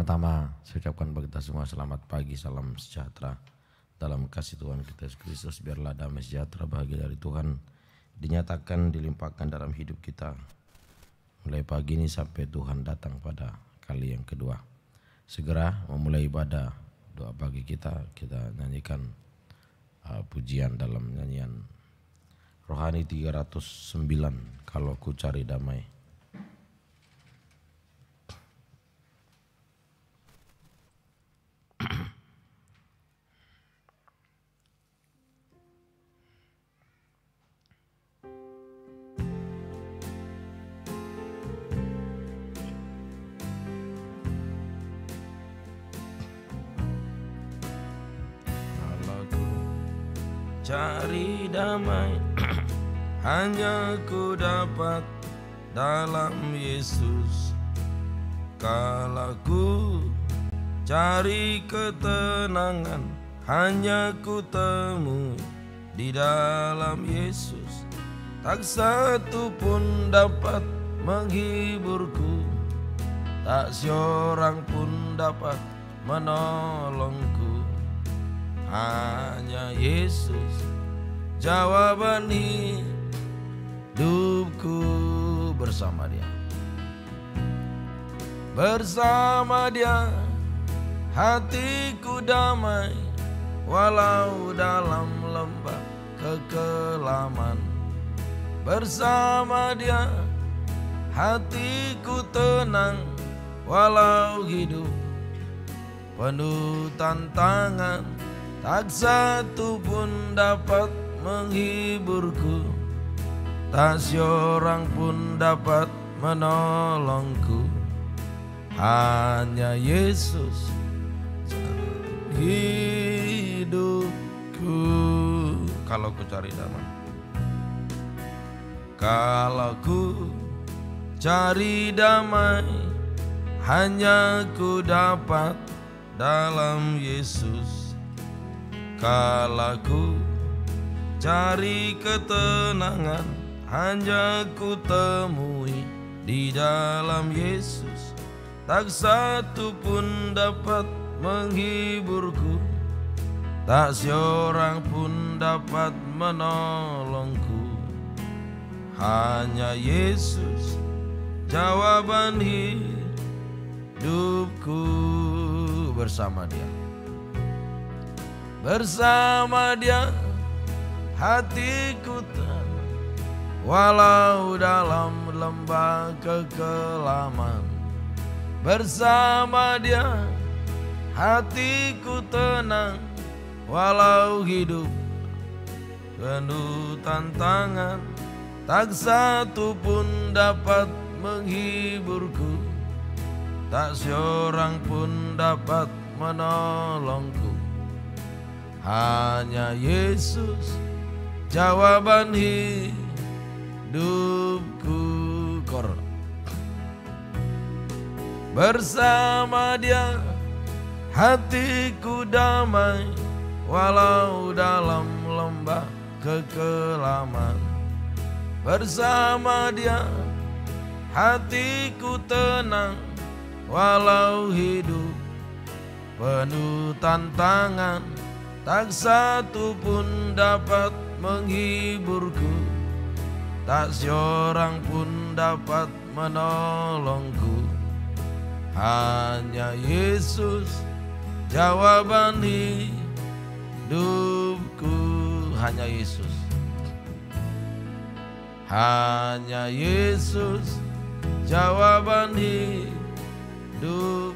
Pertama-tama saya ucapkan bagi kita semua selamat pagi, salam sejahtera. Dalam kasih Tuhan kita Yesus Kristus, biarlah damai sejahtera bahagia dari Tuhan dinyatakan, dilimpahkan dalam hidup kita. Mulai pagi ini sampai Tuhan datang pada kali yang kedua. Segera memulai ibadah doa pagi kita nyanyikan pujian dalam nyanyian Rohani 309, Kalau Ku Cari Damai. Cari damai hanya ku dapat dalam Yesus. Kalau ku cari ketenangan hanya ku temui di dalam Yesus. Tak satu pun dapat menghiburku, tak seorang pun dapat menolongku. Hanya Yesus jawaban hidupku. Bersama Dia, bersama Dia hatiku damai, walau dalam lembah kekelaman. Bersama Dia hatiku tenang, walau hidup penuh tantangan. Tak satu pun dapat menghiburku, tak seorang pun dapat menolongku. Hanya Yesus hidupku. Kalau ku cari damai, kalau ku cari damai, hanya ku dapat dalam Yesus. Kalau ku cari ketenangan, hanya ku temui di dalam Yesus. Tak satu pun dapat menghiburku, tak seorang pun dapat menolongku. Hanya Yesus jawaban hidupku. Bersama Dia, bersama Dia hatiku tenang, walau dalam lembah kekelaman. Bersama Dia hatiku tenang, walau hidup penuh tantangan. Tak satu pun dapat menghiburku, tak seorang pun dapat menolongku. Hanya Yesus jawaban hidupku. Bersama Dia hatiku damai, walau dalam lembah kekelaman. Bersama Dia hatiku tenang, walau hidup penuh tantangan. Tak satu pun dapat menghiburku, tak seorang pun dapat menolongku. Hanya Yesus jawaban hidupku. Hanya Yesus, hanya Yesus jawaban hidupku.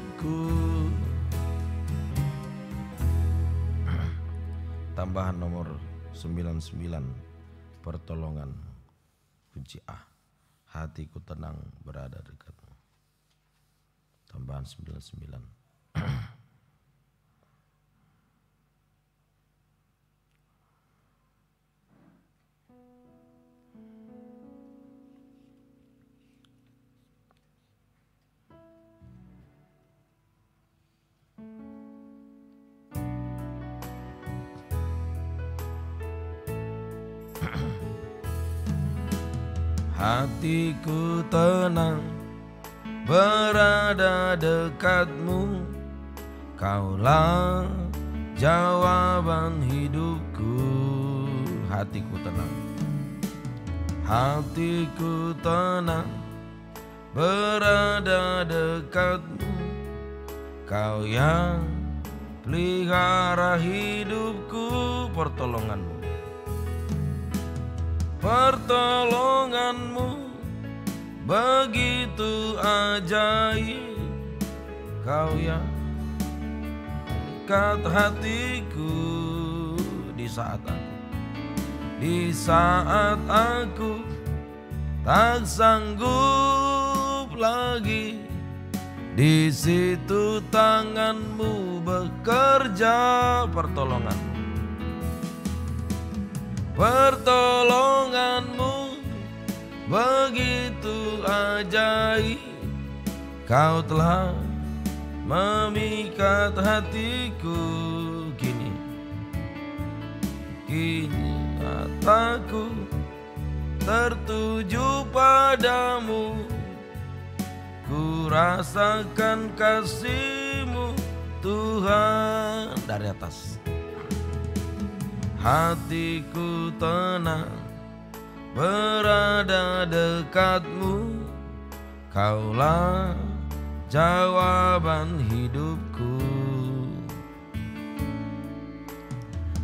Tambahan nomor 99, pertolongan puji A. Hatiku tenang berada dekatmu. Tambahan 99. Hatiku tenang, berada dekatmu, Kaulah jawaban hidupku. Hatiku tenang, hatiku tenang, berada dekatmu, Kau yang pelihara hidupku. Pertolonganmu, pertolonganmu begitu ajaib, Kau yang ikat hatiku di saat aku tak sanggup lagi. Di situ tanganmu bekerja. Pertolonganmu, pertolonganmu begitu ajaib, Kau telah memikat hatiku. Kini mataku tertuju padamu, ku rasakan kasih-Mu Tuhan. Dari atas, hatiku tenang, berada dekatmu, Kaulah jawaban hidupku.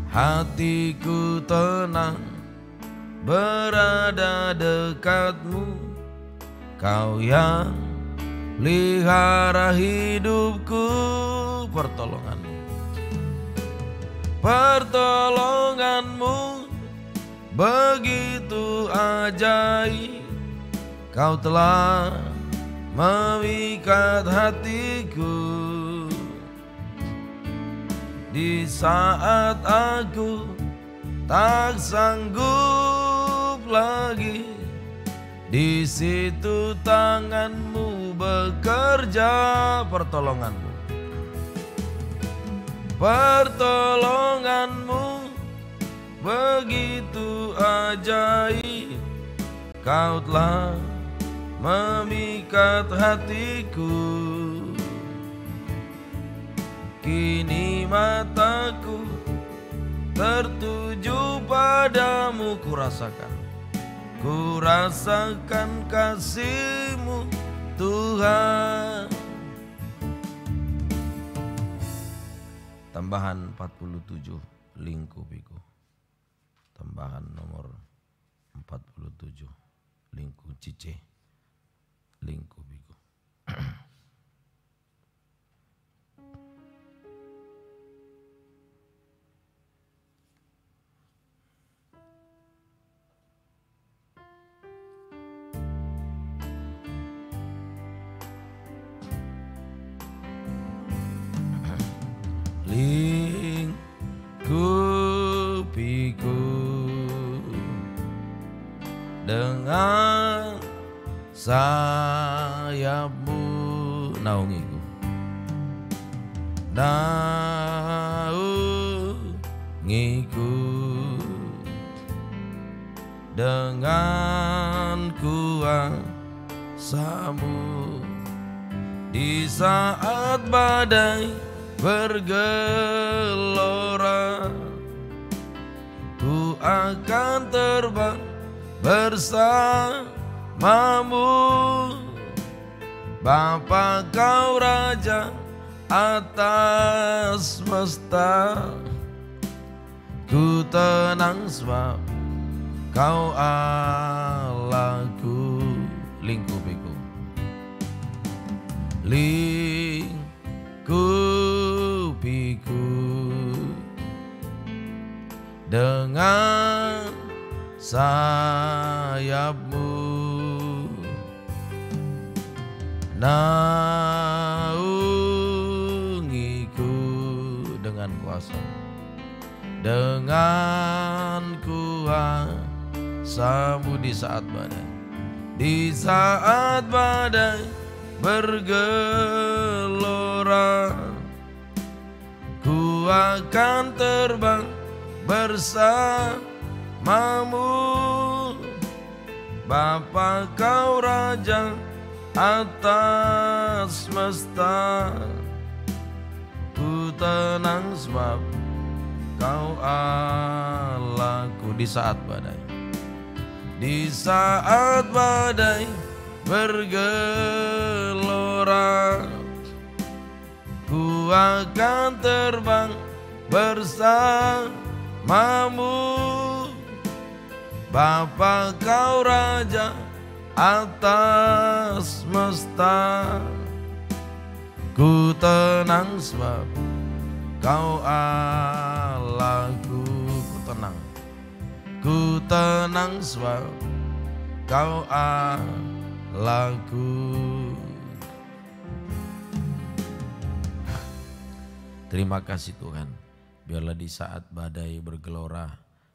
Hatiku tenang, berada dekatmu, Kau yang pelihara hidupku. Pertolonganmu, pertolonganmu begitu ajaib, Kau telah memikat hatiku. Di saat aku tak sanggup lagi, di situ tanganmu bekerja. Pertolonganmu, pertolonganmu begitu ajaib, Kau telah memikat hatiku. Kini mataku tertuju padamu, ku rasakan kasih-Mu Tuhan. Tambahan 47, lingkupiku. Tambahan nomor 47, lingku cice, lingkupiku. Lingkupiku dengan sayap-Mu, naungiku, naungiku dengan kuasa-Mu. Di saat badai bergelora, ku akan terbang bersama-Mu. Bapa, Kau Raja atas semesta, ku tenang sebab Kau Allahku. Lingkupiku, lingkupiku dengan sayap-Mu, naungiku dengan kuasa, dengan kuasa-Mu. Di saat badai, di saat badai bergelora, ku akan terbang bersama-Mu. Bapa, Kau Raja atas semesta. Ku tenang sebab Kau Allahku. Di saat badai, di saat badai bergelora, ku akan terbang bersamamu. Bapa Kau Raja atas semesta. Ku tenang sebab Kau Allahku. Ku tenang sebab Kau Allahku. Terima kasih Tuhan. Biarlah di saat badai bergelora,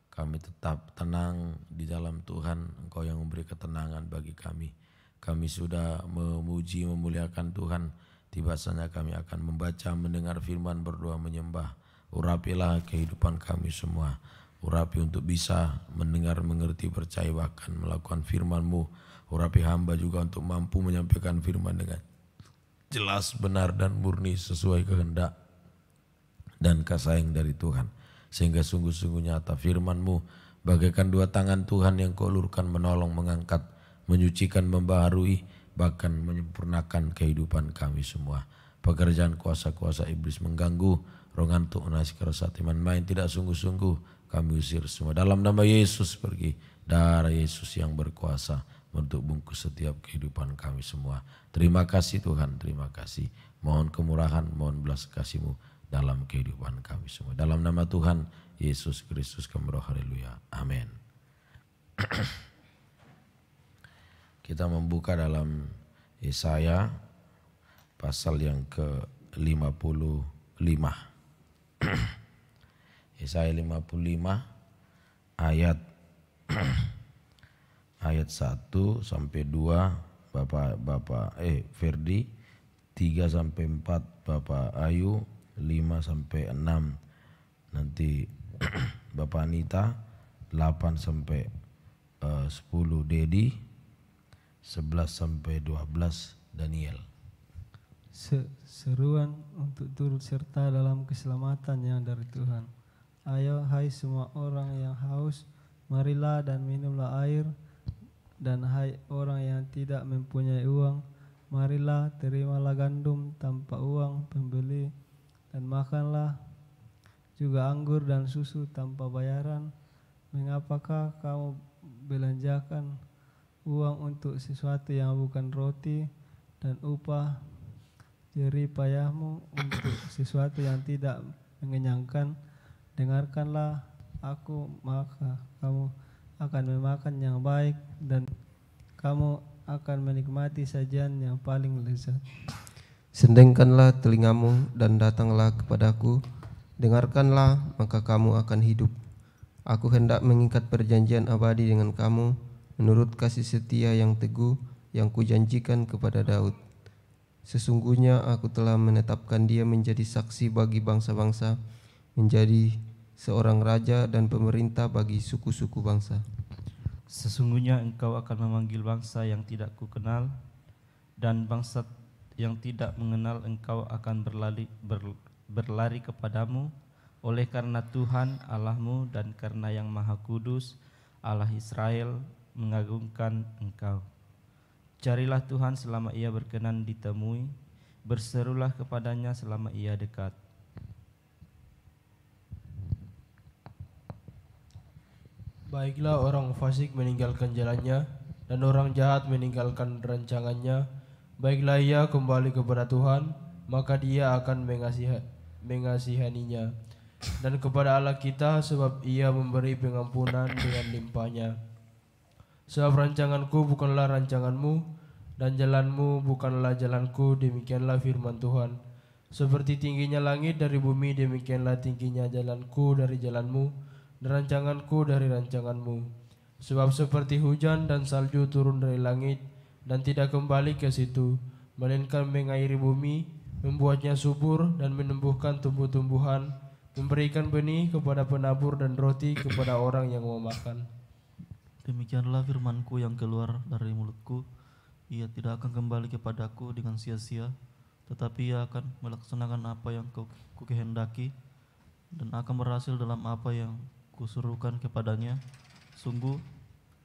kami tetap tenang di dalam Tuhan. Engkau yang memberi ketenangan bagi kami. Kami sudah memuji, memuliakan Tuhan. Tiba saatnya kami akan membaca, mendengar firman, berdoa, menyembah. Urapilah kehidupan kami semua. Urapi untuk bisa mendengar, mengerti, percaya, bahkan melakukan firman-Mu. Urapi hamba juga untuk mampu menyampaikan firman dengan jelas, benar, dan murni sesuai kehendak dan kasih sayang dari Tuhan. Sehingga sungguh-sungguh nyata firman-Mu bagaikan dua tangan Tuhan yang Kau ulurkan, menolong, mengangkat, menyucikan, membaharui, bahkan menyempurnakan kehidupan kami semua. Pekerjaan kuasa-kuasa iblis mengganggu, roh ngantuk, nasi keras, iman main tidak sungguh-sungguh, kami usir semua. Dalam nama Yesus pergi, darah Yesus yang berkuasa untuk bungkus setiap kehidupan kami semua. Terima kasih Tuhan, terima kasih. Mohon kemurahan, mohon belas kasih-Mu dalam kehidupan kami semua. Dalam nama Tuhan Yesus Kristus kami berdoa, haleluya, amin. Kita membuka dalam Yesaya pasal yang ke-55. Yesaya 55 ayat ayat 1 sampai 2 Bapak Ferdi, 3 sampai 4 Bapak Ayu, 5 sampai 6 nanti Bapak Anita, 8 sampai 10 Dedi, 11 sampai 12 Daniel. Seruan untuk turut serta dalam keselamatan yang dari Tuhan. Ayo hai semua orang yang haus, marilah dan minumlah air. Dan hai orang yang tidak mempunyai uang, marilah terimalah gandum tanpa uang pembeli, dan makanlah juga anggur dan susu tanpa bayaran. Mengapakah kamu belanjakan uang untuk sesuatu yang bukan roti, dan upah jerih payahmu untuk sesuatu yang tidak mengenyangkan? Dengarkanlah aku, maka kamu akan memakan yang baik, dan kamu akan menikmati sajian yang paling lezat. Sendengkanlah telingamu dan datanglah kepadaku, dengarkanlah maka kamu akan hidup. Aku hendak mengikat perjanjian abadi dengan kamu, menurut kasih setia yang teguh yang kujanjikan kepada Daud. Sesungguhnya aku telah menetapkan dia menjadi saksi bagi bangsa-bangsa, menjadi seorang raja dan pemerintah bagi suku-suku bangsa. Sesungguhnya engkau akan memanggil bangsa yang tidak kukenal, dan bangsa yang tidak mengenal engkau akan berlari kepadamu, oleh karena Tuhan Allahmu dan karena yang Maha Kudus Allah Israel mengagungkan engkau. Carilah Tuhan selama ia berkenan ditemui, berserulah kepadanya selama ia dekat. Baiklah orang fasik meninggalkan jalannya, dan orang jahat meninggalkan rancangannya. Baiklah ia kembali kepada Tuhan, maka dia akan mengasihaninya. Dan kepada Allah kita, sebab ia memberi pengampunan dengan limpahnya. Sebab rancanganku bukanlah rancanganmu, dan jalanmu bukanlah jalanku, demikianlah firman Tuhan. Seperti tingginya langit dari bumi, demikianlah tingginya jalanku dari jalanmu, dan rancanganku dari rancanganmu. Sebab seperti hujan dan salju turun dari langit, dan tidak kembali ke situ, melainkan mengairi bumi, membuatnya subur dan menumbuhkan tumbuh-tumbuhan, memberikan benih kepada penabur dan roti kepada orang yang mau makan. Demikianlah firmanku yang keluar dari mulutku, ia tidak akan kembali kepadaku dengan sia-sia, tetapi ia akan melaksanakan apa yang ku kehendaki dan akan berhasil dalam apa yang kusuruhkan kepadanya. Sungguh,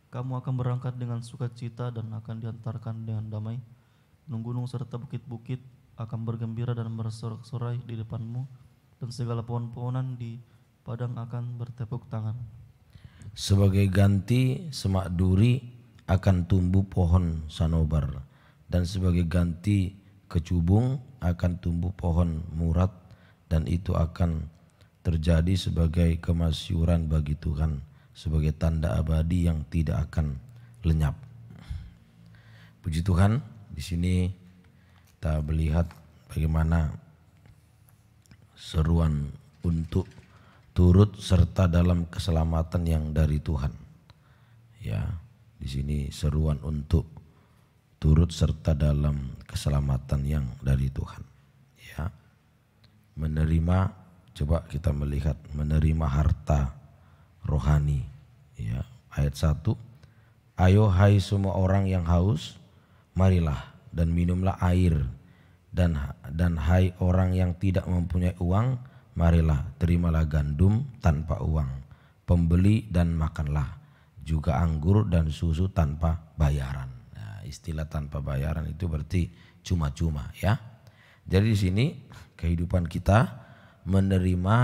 kamu akan berangkat dengan sukacita dan akan diantarkan dengan damai. Gunung-gunung serta bukit-bukit akan bergembira dan bersorak-sorai di depanmu, dan segala pohon-pohonan di padang akan bertepuk tangan. Sebagai ganti semak duri akan tumbuh pohon sanobar, dan sebagai ganti kecubung akan tumbuh pohon murat, dan itu akan terjadi sebagai kemasyuran bagi Tuhan, sebagai tanda abadi yang tidak akan lenyap. Puji Tuhan, di sini kita melihat bagaimana seruan untuk turut serta dalam keselamatan yang dari Tuhan. Ya, di sini seruan untuk turut serta dalam keselamatan yang dari Tuhan. Ya, menerima, coba kita melihat menerima harta rohani. Ya, ayat 1. Ayo hai semua orang yang haus, marilah dan minumlah air, dan hai orang yang tidak mempunyai uang, marilah terimalah gandum tanpa uang, pembeli dan makanlah, juga anggur dan susu tanpa bayaran. Nah, istilah tanpa bayaran itu berarti cuma-cuma, ya. Jadi di sini kehidupan kita menerima,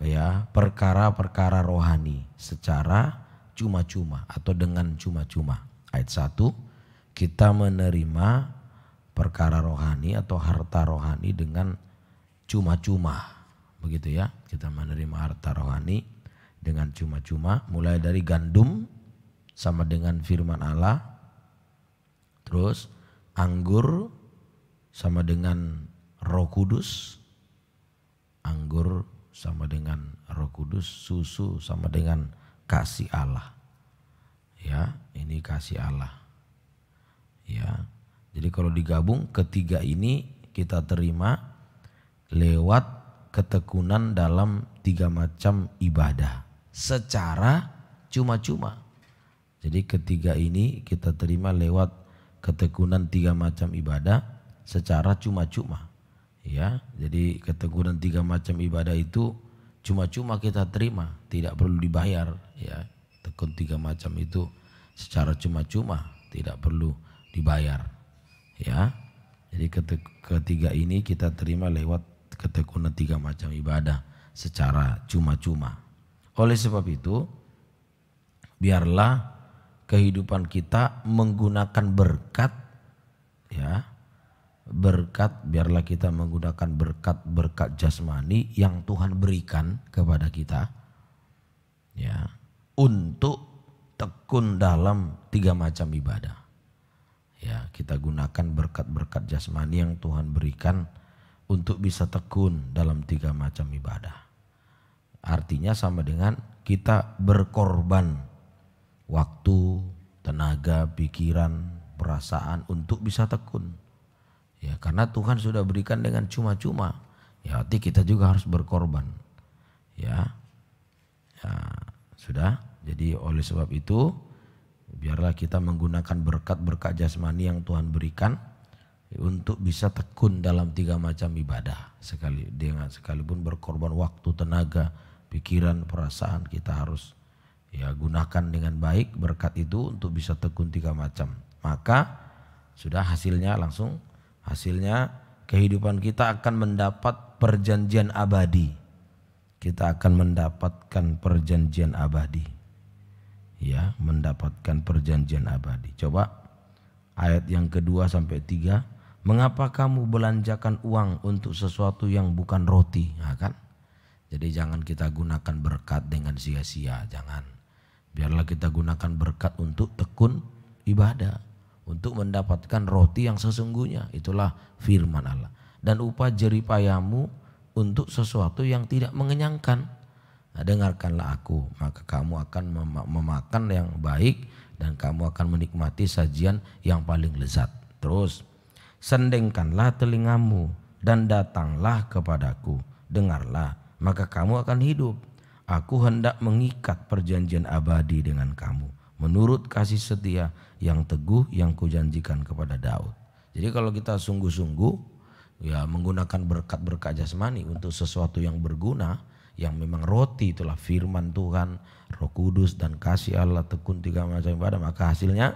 ya, perkara-perkara rohani secara cuma-cuma atau dengan cuma-cuma. Ayat 1, kita menerima perkara rohani atau harta rohani dengan cuma-cuma. Begitu ya, kita menerima harta rohani dengan cuma-cuma, mulai dari gandum sama dengan firman Allah, terus anggur sama dengan Roh Kudus, anggur sama dengan Roh Kudus, susu sama dengan kasih Allah. Ya, ini kasih Allah. Ya, jadi kalau digabung ketiga ini kita terima lewat ketekunan dalam 3 macam ibadah secara cuma-cuma. Jadi ketiga ini kita terima lewat ketekunan 3 macam ibadah secara cuma-cuma. Ya, jadi ketekunan 3 macam ibadah itu cuma-cuma kita terima, tidak perlu dibayar. Ya, tekun 3 macam itu secara cuma-cuma, tidak perlu dibayar. Ya, jadi ketiga ini kita terima lewat ketekunan 3 macam ibadah secara cuma-cuma. Oleh sebab itu, biarlah kehidupan kita menggunakan berkat, ya, berkat, biarlah kita menggunakan berkat jasmani yang Tuhan berikan kepada kita, ya, untuk tekun dalam 3 macam ibadah. Ya, kita gunakan berkat-berkat jasmani yang Tuhan berikan untuk bisa tekun dalam 3 macam ibadah. Artinya sama dengan kita berkorban waktu, tenaga, pikiran, perasaan untuk bisa tekun. Ya, karena Tuhan sudah berikan dengan cuma-cuma. Ya, arti kita juga harus berkorban. Ya. Ya, sudah. Jadi oleh sebab itu biarlah kita menggunakan berkat-berkat jasmani yang Tuhan berikan untuk bisa tekun dalam 3 macam ibadah. Sekalipun berkorban waktu, tenaga, pikiran, perasaan, kita harus, ya, gunakan dengan baik berkat itu untuk bisa tekun 3 macam. Maka sudah hasilnya langsung, hasilnya kehidupan kita akan mendapat perjanjian abadi. Kita akan mendapatkan perjanjian abadi. Ya, mendapatkan perjanjian abadi. Coba ayat yang kedua sampai 3. Mengapa kamu belanjakan uang untuk sesuatu yang bukan roti? Nah, kan? Jadi jangan kita gunakan berkat dengan sia-sia, jangan. Biarlah kita gunakan berkat untuk tekun ibadah, untuk mendapatkan roti yang sesungguhnya, itulah firman Allah. Dan upah jeripayamu untuk sesuatu yang tidak mengenyangkan. Nah, dengarkanlah aku, maka kamu akan memakan yang baik dan kamu akan menikmati sajian yang paling lezat. Terus, sendengkanlah telingamu dan datanglah kepadaku, dengarlah, maka kamu akan hidup. Aku hendak mengikat perjanjian abadi dengan kamu, menurut kasih setia yang teguh yang kujanjikan kepada Daud. Jadi kalau kita sungguh-sungguh ya menggunakan berkat-berkat jasmani untuk sesuatu yang berguna, yang memang roti itulah firman Tuhan, Roh Kudus dan kasih Allah, tekun 3 macam ibadah, maka hasilnya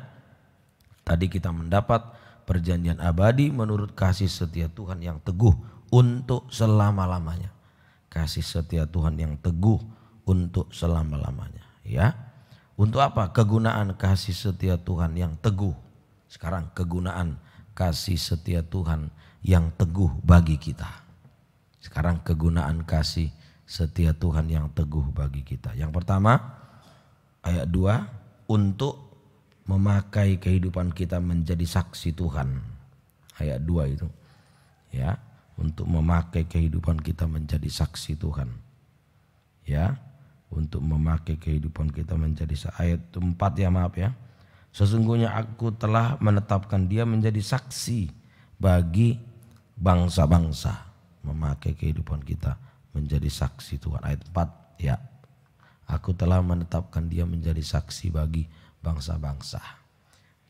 tadi kita mendapat perjanjian abadi menurut kasih setia Tuhan yang teguh untuk selama-lamanya. Kasih setia Tuhan yang teguh untuk selama-lamanya, ya. Untuk apa? Kegunaan kasih setia Tuhan yang teguh. Sekarang kegunaan kasih setia Tuhan yang teguh bagi kita. Sekarang kegunaan kasih setia Tuhan yang teguh bagi kita. Yang pertama, ayat 2, untuk memakai kehidupan kita menjadi saksi Tuhan. Ayat 2 itu. Ya, untuk memakai kehidupan kita menjadi saksi Tuhan. Ya, untuk memakai kehidupan kita menjadi ayat 4 ya, maaf ya. Sesungguhnya aku telah menetapkan dia menjadi saksi bagi bangsa-bangsa. Memakai kehidupan kita menjadi saksi Tuhan. Ayat 4 ya. Aku telah menetapkan dia menjadi saksi bagi bangsa-bangsa.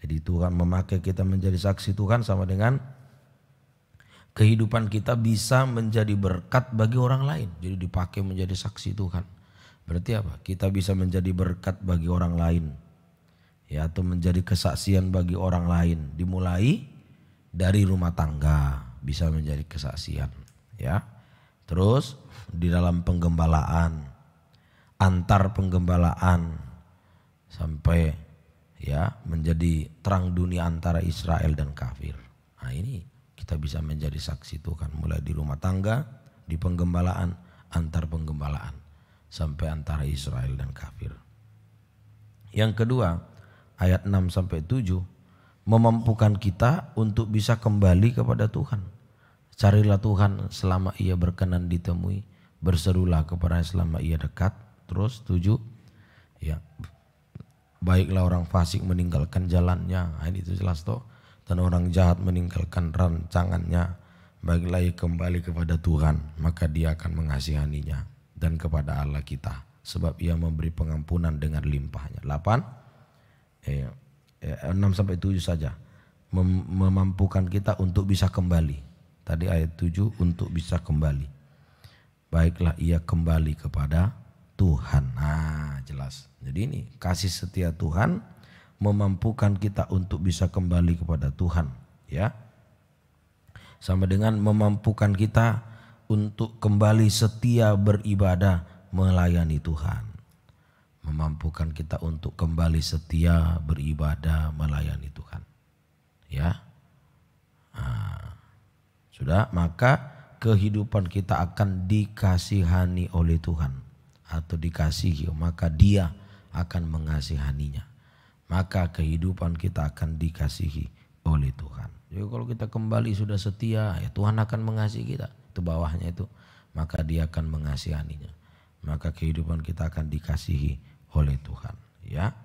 Jadi Tuhan memakai kita menjadi saksi Tuhan sama dengan kehidupan kita bisa menjadi berkat bagi orang lain. Jadi dipakai menjadi saksi Tuhan. Berarti apa? Kita bisa menjadi berkat bagi orang lain. Ya, atau menjadi kesaksian bagi orang lain. Dimulai dari rumah tangga bisa menjadi kesaksian, ya. Terus di dalam penggembalaan, antar penggembalaan sampai ya menjadi terang dunia antara Israel dan kafir. Nah, ini kita bisa menjadi saksi Tuhan mulai di rumah tangga, di penggembalaan, antar penggembalaan sampai antara Israel dan kafir. Yang kedua, ayat 6 sampai 7 memampukan kita untuk bisa kembali kepada Tuhan. Carilah Tuhan selama ia berkenan ditemui, berserulah kepadanya selama ia dekat. Terus 7, ya, baiklah orang fasik meninggalkan jalannya, ini itu jelas toh, dan orang jahat meninggalkan rancangannya. Baiklah ia kembali kepada Tuhan, maka dia akan mengasihaninya, dan kepada Allah kita, sebab ia memberi pengampunan dengan limpahnya. 6 sampai 7 saja memampukan kita untuk bisa kembali. Tadi ayat 7 untuk bisa kembali. Baiklah ia kembali kepada Tuhan. Nah, jelas. Jadi ini kasih setia Tuhan memampukan kita untuk bisa kembali kepada Tuhan, ya. Sama dengan memampukan kita untuk kembali setia beribadah melayani Tuhan. Memampukan kita untuk kembali setia beribadah melayani Tuhan, ya. Nah, sudah, maka kehidupan kita akan dikasihani oleh Tuhan atau dikasihi, maka Dia akan mengasihaninya. Maka kehidupan kita akan dikasihi oleh Tuhan. Jadi kalau kita kembali sudah setia, ya Tuhan akan mengasihi kita. Itu bawahnya itu, maka Dia akan mengasihaninya. Maka kehidupan kita akan dikasihi oleh Tuhan, ya.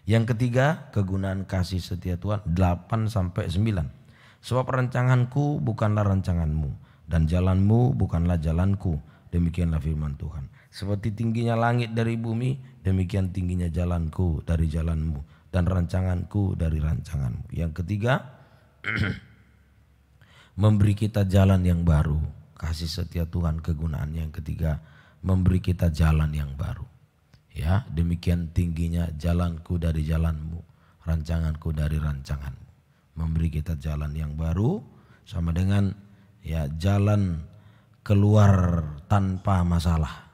Yang ketiga, kegunaan kasih setia Tuhan 8 sampai 9. Sebab rancanganku bukanlah rancanganmu dan jalanmu bukanlah jalanku. Demikianlah firman Tuhan. Seperti tingginya langit dari bumi, demikian tingginya jalanku dari jalanmu dan rancanganku dari rancanganmu. Yang ketiga, memberi kita jalan yang baru. Kasih setia Tuhan kegunaan yang ketiga, memberi kita jalan yang baru. Ya, demikian tingginya jalanku dari jalanmu, rancanganku dari rancanganmu. Memberi kita jalan yang baru sama dengan ya jalan keluar tanpa masalah.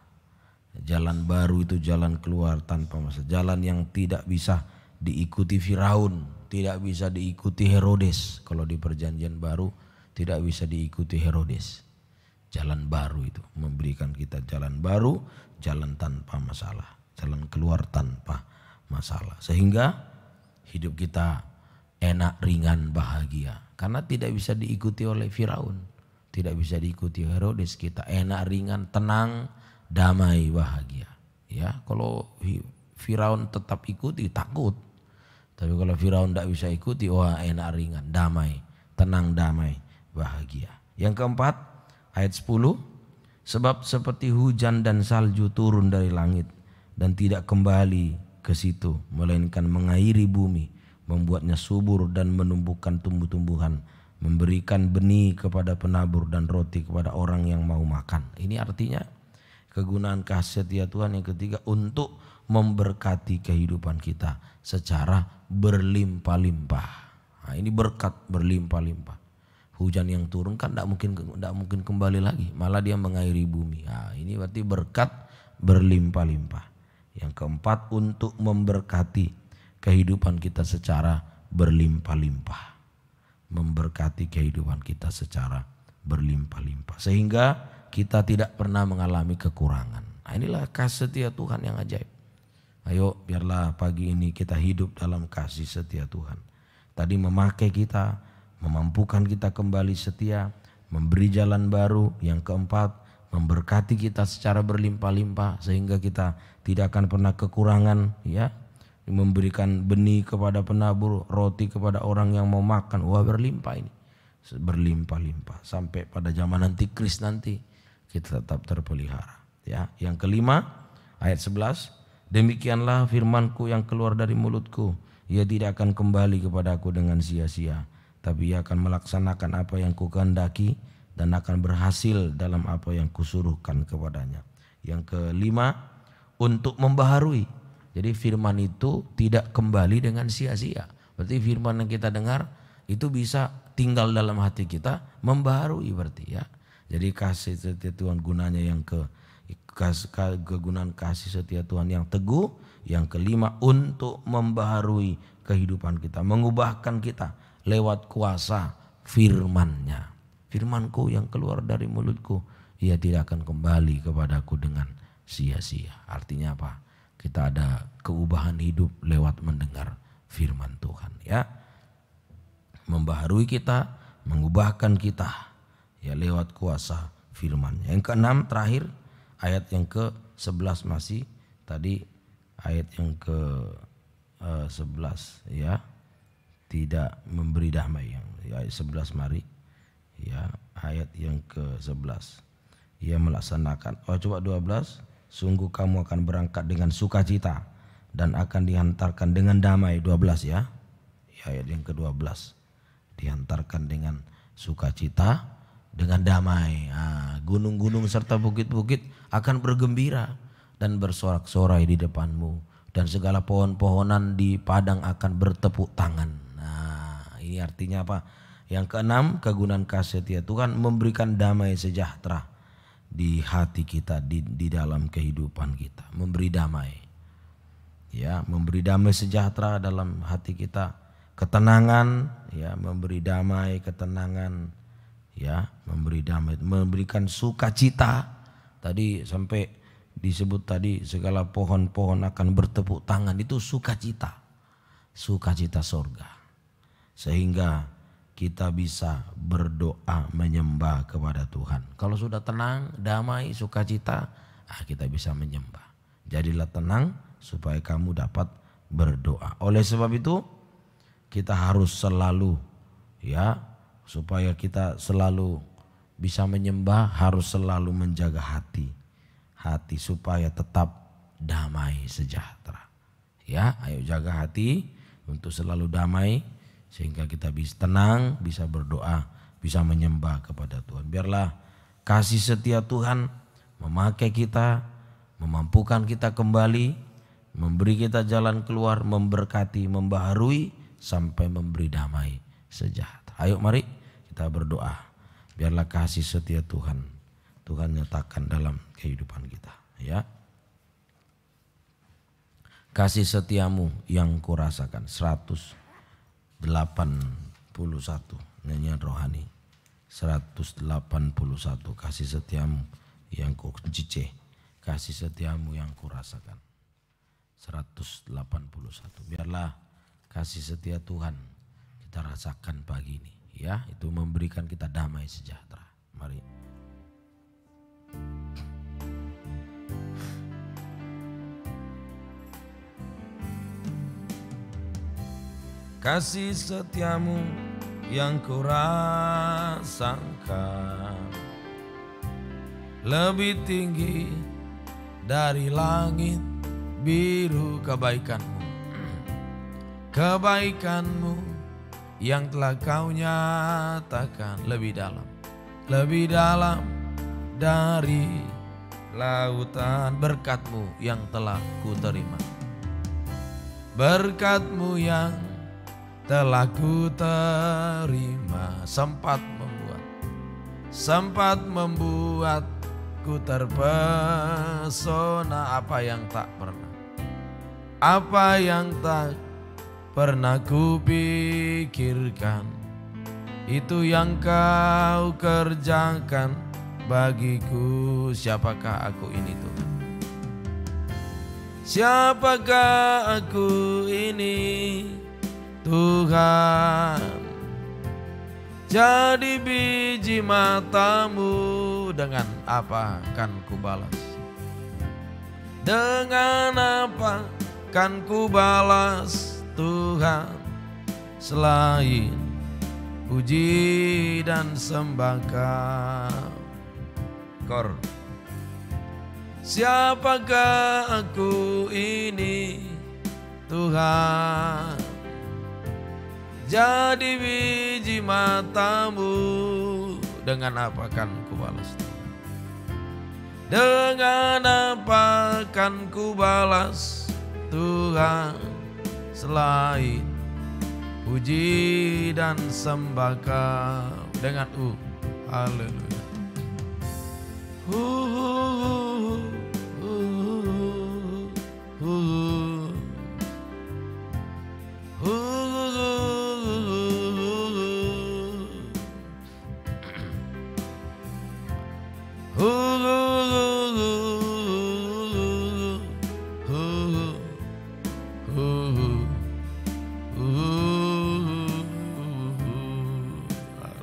Jalan baru itu jalan keluar tanpa masalah. Jalan yang tidak bisa diikuti Firaun, tidak bisa diikuti Herodes. Kalau di perjanjian baru tidak bisa diikuti Herodes. Jalan baru itu memberikan kita jalan baru, jalan tanpa masalah, jalan keluar tanpa masalah. Sehingga hidup kita enak, ringan, bahagia. Karena tidak bisa diikuti oleh Firaun, tidak bisa diikuti Herodes. Kita enak, ringan, tenang, damai, bahagia. Ya, kalau Firaun tetap ikuti takut. Tapi kalau Firaun tidak bisa ikuti, wah enak, ringan, damai, tenang, damai, bahagia. Yang keempat, ayat 10. Sebab seperti hujan dan salju turun dari langit dan tidak kembali ke situ, melainkan mengairi bumi, membuatnya subur dan menumbuhkan tumbuh-tumbuhan, memberikan benih kepada penabur dan roti kepada orang yang mau makan. Ini artinya kegunaan kasih setia Tuhan yang ketiga untuk memberkati kehidupan kita secara berlimpah-limpah. Nah, ini berkat berlimpah-limpah. Hujan yang turun kan tidak mungkin kembali lagi, malah dia mengairi bumi. Nah, ini berarti berkat berlimpah-limpah. Yang keempat, untuk memberkati kehidupan kita secara berlimpah-limpah. Memberkati kehidupan kita secara berlimpah-limpah. Sehingga kita tidak pernah mengalami kekurangan. Nah, inilah kasih setia Tuhan yang ajaib. Ayo biarlah pagi ini kita hidup dalam kasih setia Tuhan. Tadi memakai kita, memampukan kita kembali setia, memberi jalan baru. Yang keempat, memberkati kita secara berlimpah-limpah sehingga kita tidak akan pernah kekurangan, ya. Memberikan benih kepada penabur, roti kepada orang yang mau makan. Wah, berlimpah ini. Berlimpah-limpah sampai pada zaman Antikris nanti kita tetap terpelihara, ya. Yang kelima, ayat 11, demikianlah firmanku yang keluar dari mulutku, ia tidak akan kembali kepadaku dengan sia-sia, tapi ia akan melaksanakan apa yang kukehendaki dan akan berhasil dalam apa yang kusuruhkan kepadanya. Yang kelima, untuk membaharui. Jadi firman itu tidak kembali dengan sia-sia. Berarti firman yang kita dengar itu bisa tinggal dalam hati kita, membaharui berarti, ya. Jadi kasih setia Tuhan gunanya yang kegunaan kasih setia Tuhan yang teguh. Yang kelima, untuk membaharui kehidupan kita, mengubahkan kita lewat kuasa firman-Nya. Firman-Ku yang keluar dari mulutku, ia tidak akan kembali kepadaku dengan sia-sia. Artinya apa? Kita ada keubahan hidup lewat mendengar firman Tuhan, ya. Membaharui kita, mengubahkan kita, ya, lewat kuasa firman-Nya. Yang keenam, terakhir, ayat yang ke-11 masih tadi ayat yang ke-11, ya. Tidak memberi damai, yang ayat 11 mari. Ya, ayat yang ke-11. Ia melaksanakan, coba 12, sungguh kamu akan berangkat dengan sukacita dan akan dihantarkan dengan damai. 12, ya. Ayat yang ke-12. Dihantarkan dengan sukacita dengan damai. Gunung-gunung serta bukit-bukit akan bergembira dan bersorak-sorai di depanmu, dan segala pohon-pohonan di padang akan bertepuk tangan. Nah, ini artinya apa? Yang keenam, kegunaan kasih setia Tuhan memberikan damai sejahtera di hati kita, di dalam kehidupan kita. Memberi damai, ya, memberi damai sejahtera dalam hati kita, ketenangan, ya, memberi damai, ketenangan, ya, memberi damai, memberikan sukacita. Tadi sampai disebut tadi segala pohon-pohon akan bertepuk tangan, itu sukacita, sukacita sorga, sehingga kita bisa berdoa menyembah kepada Tuhan. Kalau sudah tenang, damai, sukacita, kita bisa menyembah. Jadilah tenang supaya kamu dapat berdoa. Oleh sebab itu kita harus selalu, ya, supaya kita selalu bisa menyembah, harus selalu menjaga hati supaya tetap damai sejahtera. Ya, ayo jaga hati untuk selalu damai, sehingga kita bisa tenang, bisa berdoa, bisa menyembah kepada Tuhan. Biarlah kasih setia Tuhan memakai kita, memampukan kita kembali, memberi kita jalan keluar, memberkati, membaharui, sampai memberi damai sejahtera. Ayo mari kita berdoa. Biarlah kasih setia Tuhan nyatakan dalam kehidupan kita, ya. Kasih setiamu yang kurasakan. 181 nyanyian rohani. 181 kasih setiamu yang ku ciceh, kasih setiamu yang kurasakan. 181. Biarlah kasih setia Tuhan kita rasakan pagi ini, ya, itu memberikan kita damai sejahtera. Mari. Kasih setiamu yang kurasakan lebih tinggi dari langit biru kebaikanmu, kebaikanmu yang telah kau nyatakan lebih dalam dari lautan. Berkat-Mu yang telah ku terima, berkat-Mu yang telah ku terima, sempat membuatku terpesona. Apa yang tak pernah ku pikirkan, itu yang kau kerjakan bagiku. Siapakah aku ini Tuhan? Siapakah aku ini Tuhan? Jadi biji mata-Mu, dengan apa kan ku balas? Dengan apa kan ku balas Tuhan, selain puji dan sembah Kau? Siapakah aku ini Tuhan? Jadi biji mata-Mu, dengan apa kan ku balas? Dengan apa kan ku balas Tuhan, selain puji dan sembah Kau? Dengan haleluya.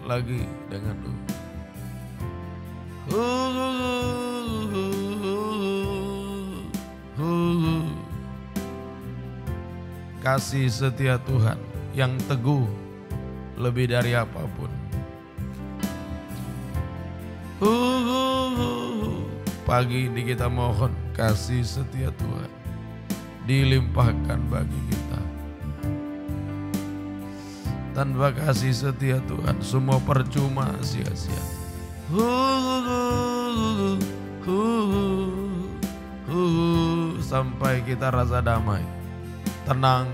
Lagi dengan kasih setia Tuhan yang teguh lebih dari apapun. Pagi ini kita mohon kasih setia Tuhan dilimpahkan bagi kita. Tanpa kasih setia Tuhan semua percuma, sia-sia. Sampai kita rasa damai, tenang,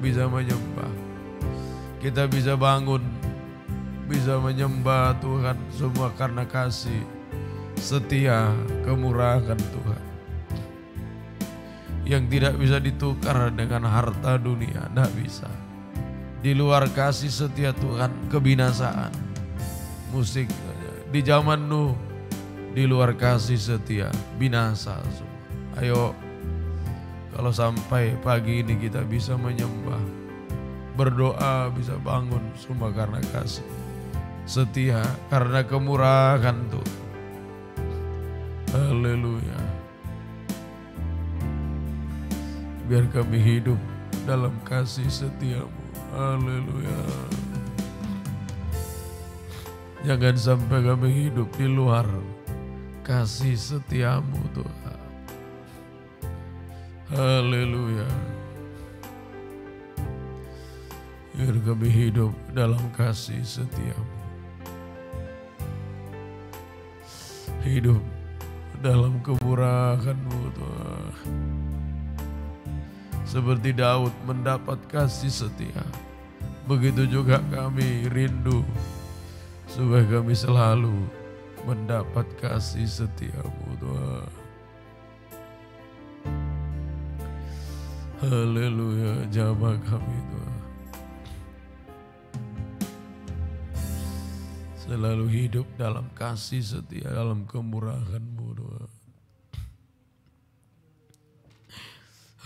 bisa menyembah. Kita bisa bangun, bisa menyembah Tuhan, semua karena kasih setia kemurahan Tuhan yang tidak bisa ditukar dengan harta dunia, tidak bisa. Di luar kasih setia Tuhan kebinasaan. Musik di zaman Nuh, di luar kasih setia binasa semua. Ayo, kalau sampai pagi ini kita bisa menyembah, berdoa, bisa bangun, semua karena kasih setia, karena kemurahan Tuhan. Haleluya. Biar kami hidup dalam kasih setia-Mu. Haleluya. Jangan sampai kami hidup di luar kasih setia-Mu Tuhan. Haleluya. Biar kami hidup dalam kasih setia-Mu. Hidup dalam kemurahan-Mu Tuhan. Seperti Daud mendapat kasih setia, begitu juga kami rindu supaya kami selalu mendapat kasih setia-Mu Tuhan. Haleluya, jamah kami Tuhan. Selalu hidup dalam kasih setia, dalam kemurahan-Mu Tuhan.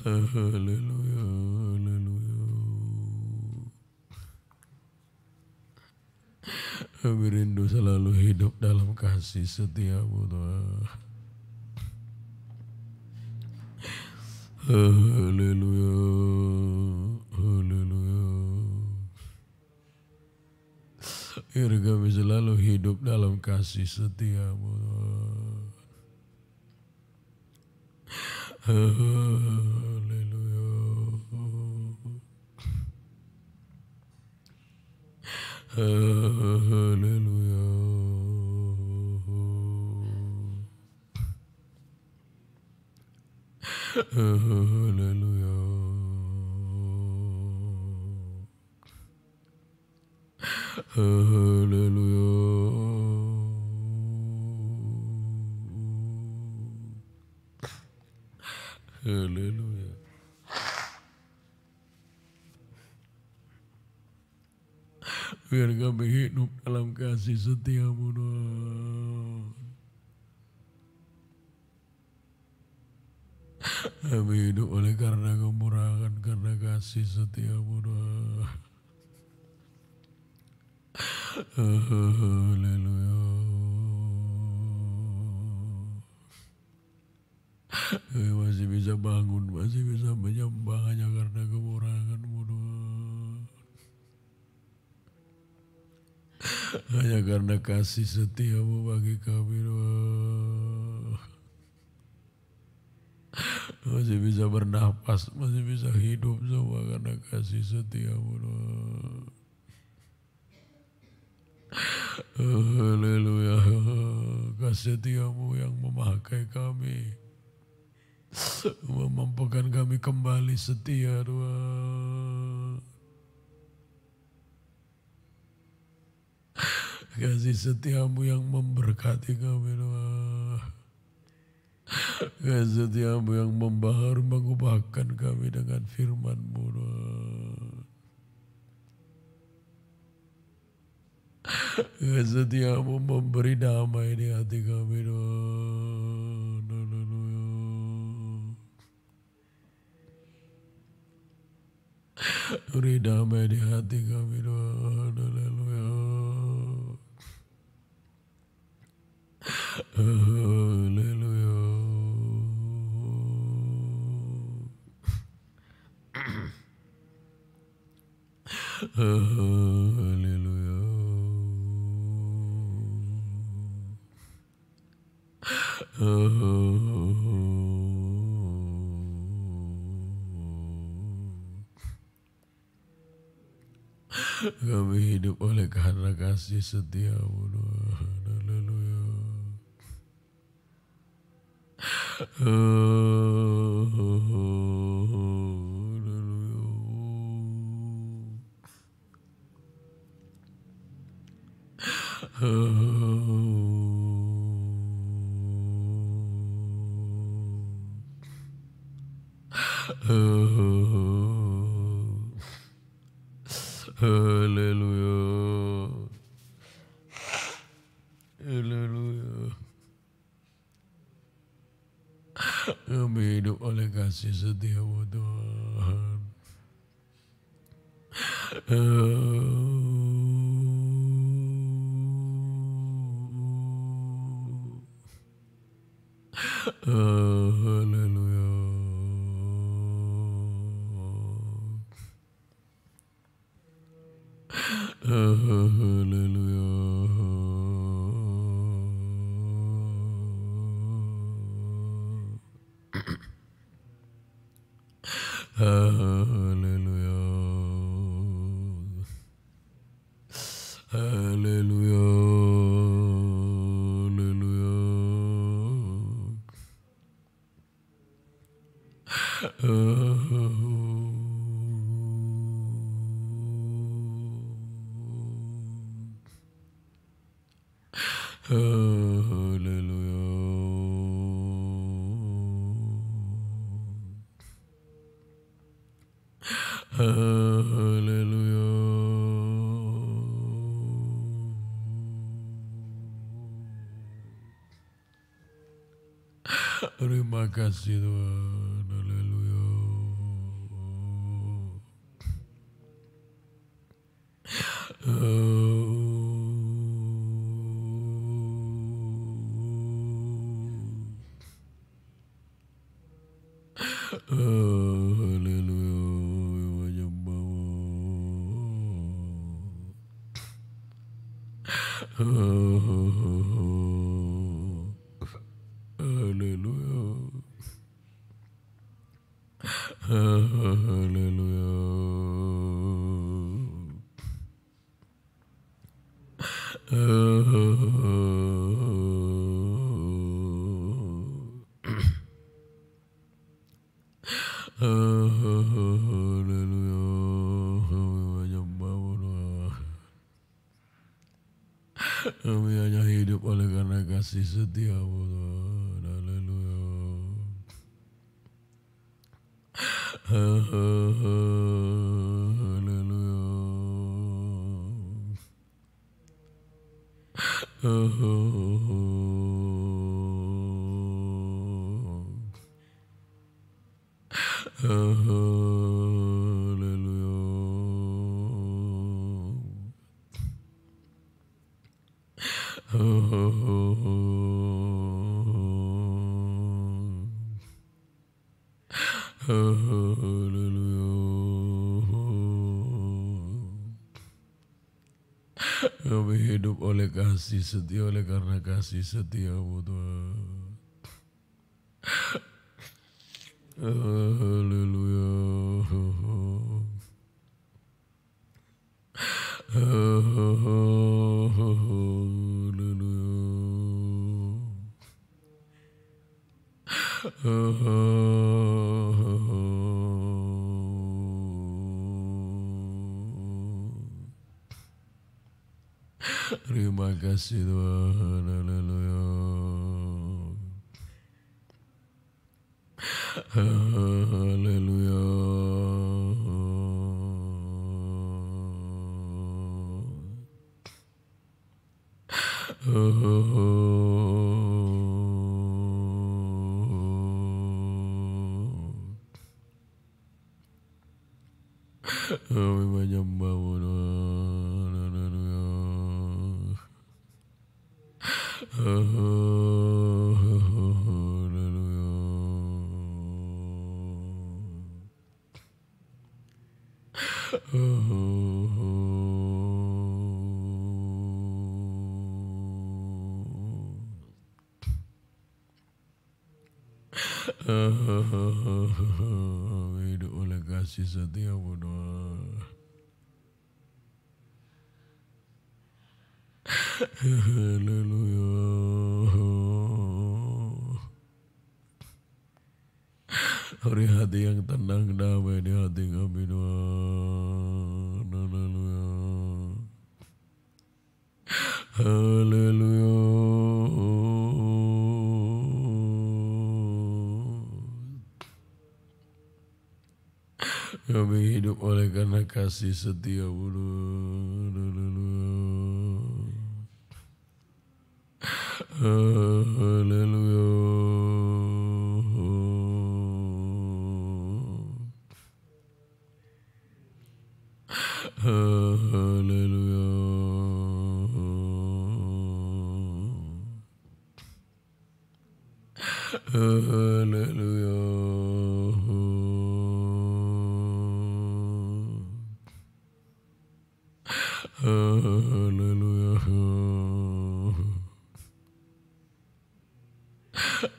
Haleluya, haleluya. Kami rindu selalu hidup dalam kasih setia-Mu Tuhan. Haleluya, haleluya. Biar kami selalu hidup dalam kasih setia-Mu Tuhan. Haleluya. Biar kami hidup dalam kasih setia-Mu, Tuhan. Kami hidup oleh karena kemurahan, karena kasih setia-Mu, Tuhan. Haleluya. Kami masih bisa bangun, masih bisa menyembah hanya karena kemurahan-Mu, Tuhan. Hanya karena kasih setia-Mu bagi kami, Tuhan. Masih bisa bernapas, masih bisa hidup semua karena kasih setia-Mu, Tuhan. Haleluya. Kasih setia-Mu yang memakai kami, memampukan kami kembali setia, Tuhan. Kasih setia-Mu yang memberkati kami, Tuhan. Kasih setia-Mu yang membaharui, mengubahkan kami dengan firman-Mu, Tuhan. Kasih setia-Mu memberi damai di hati kami, Tuhan. Haleluya. Beri damai di hati kami, Tuhan. Haleluya. Haleluya. Haleluya. Kami hidup oleh karena kasih setia-Mu, Tuhan. Haleluya. Haleluya. Haleluya. Kami hidup oleh kasih setia-Mu, Tuhan. Haleluya. Haleluya. Haleluya. Haleluya. Haleluya. Haleluya. Terima kasih, Tuhan. Haleluya. Haleluya. Haleluya. Kami hanya hidup oleh karena kasih setia-Mu Tuhan. Haleluya. Kami hidup oleh kasih setia, oleh karena kasih setia-Mu Tuhan. Haleluya. Terima kasih Tuhan. Haleluya. Haleluya. Kami menyembah-Mu Tuhan. Haleluya. Hidup oleh kasih setia-Mu Tuhan. Haleluya. Beri hati yang tenang, damai di hati kami Tuhan. Haleluya. Haleluya. Kami hidup oleh karena kasih setia-Mu Tuhan. Haleluya. Haleluya. Haleluya. Haleluya.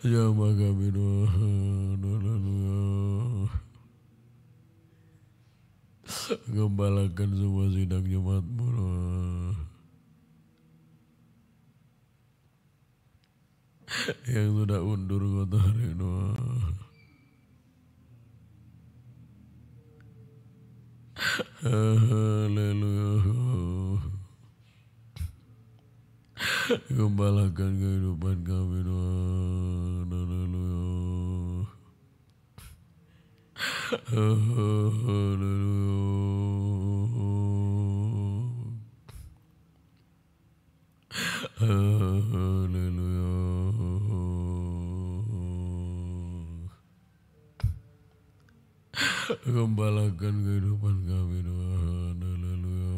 Jamah kami Tuhan. Haleluya. Gembalakan semua sidang jemaat-Mu Tuhan. Yang sudah undur kota hari Tuhan. Haleluya. Gembalakan kehidupan kami Tuhan. Haleluya. Haleluya. Haleluya. Gembalakan kehidupan kami Tuhan. Haleluya.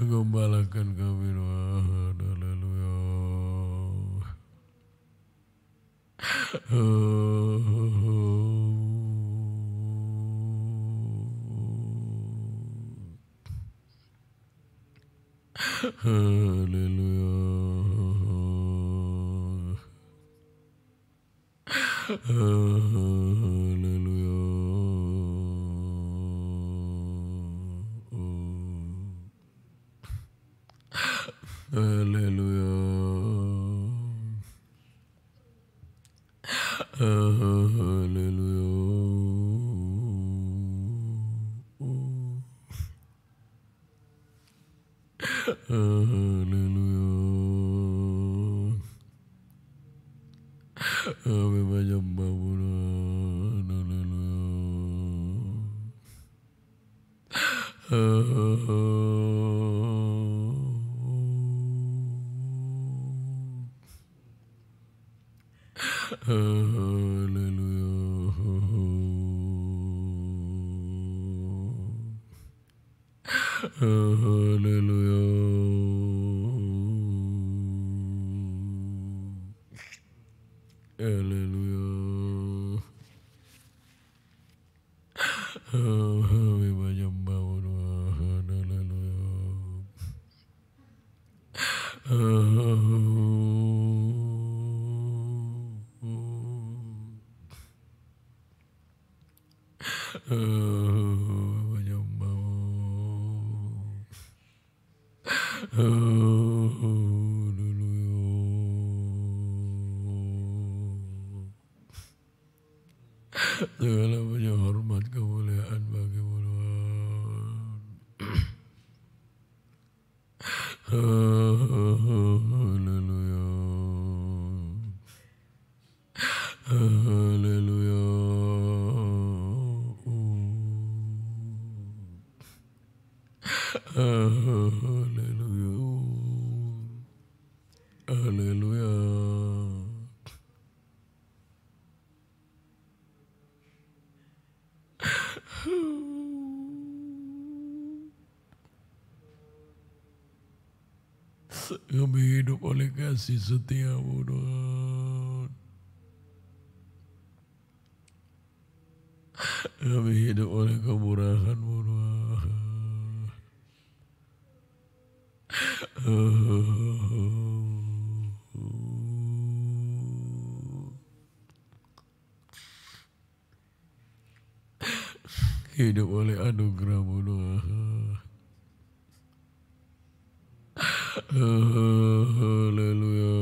Gembalakan kami Tuhan. Haleluya. Segala punya hormat kemuliaan bagi-Mu Tuhan. Haleluya. Haleluya. Haleluya. Haleluya. Kami hidup oleh kasih setia-Mu Tuhan. Kami hidup oleh kemurahan-Mu Tuhan. Hidup oleh anugerah-Mu Tuhan. Haleluya.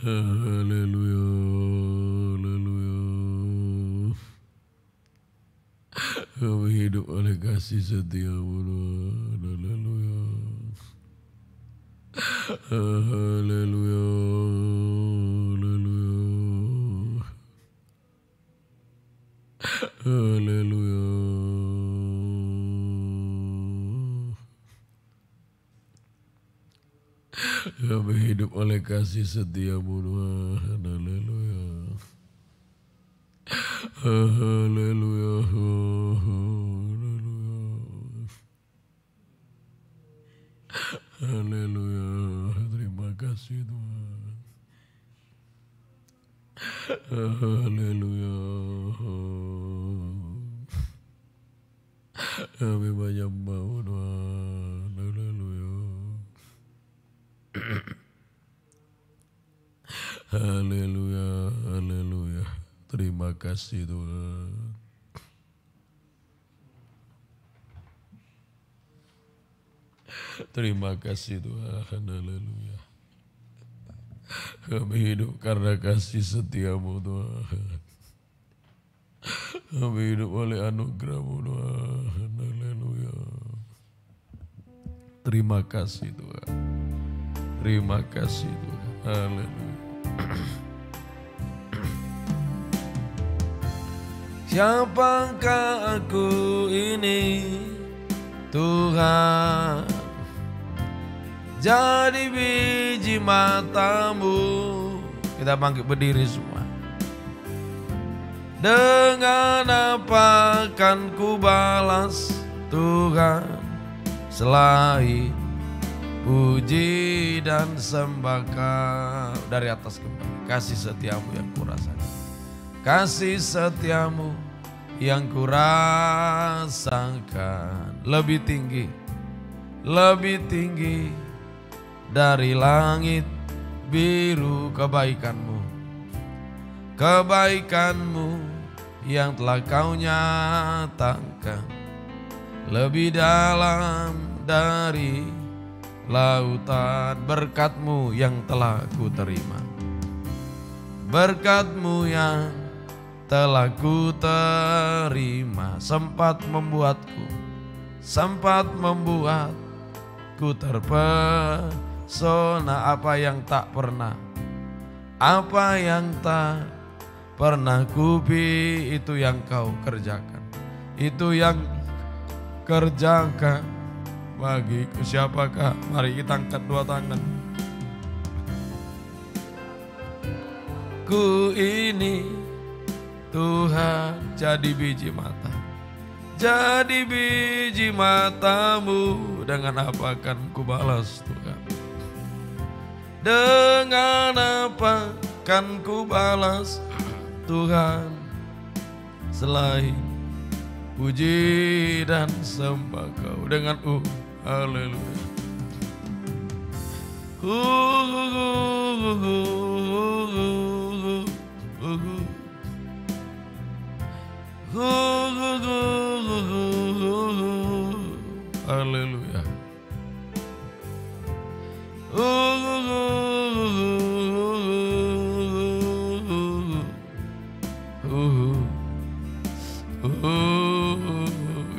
Haleluya. Haleluya. Kami hidup oleh kasih setia-Mu Tuhan. Haleluya. Haleluya. Haleluya. Haleluya. Kami hidup oleh kasih setia-Mu Tuhan. Haleluya. Haleluya. Haleluya. Haleluya. Terima kasih Tuhan. Haleluya. Kami menyembah-Mu Tuhan. Haleluya. Haleluya. Haleluya. Terima kasih Tuhan. Terima kasih Tuhan. Haleluya. Kami hidup karena kasih setia-Mu Tuhan. Kami hidup oleh anugerah-Mu Tuhan. Haleluya. Terima kasih Tuhan. Terima kasih Tuhan. Haleluya. Siapakah aku ini Tuhan? Jadi biji mata-Mu. Kita bangkit berdiri semua. Dengan apa akan ku balas Tuhan selain puji dan sembah Kau. Dari atas kembali, kasih setiamu yang kurasakan, kasih setiamu yang kurasakan, lebih tinggi dari langit biru. Kebaikanmu yang telah Kau nyatakan, lebih dalam dari lautan. Berkat-Mu yang telah ku terima, berkat-Mu yang telah ku terima, sempat membuatku terpesona. Apa yang tak pernah kupi, itu yang Kau kerjakan, itu yang kerjakan bagiku. Siapakah? Mari kita angkat dua tangan. Ku ini Tuhan, jadi biji mata-Mu. Dengan apa akan ku balas Tuhan? Dengan apa akan ku balas Tuhan, selain puji dan sembah Kau. Dengan haleluya. Haleluya.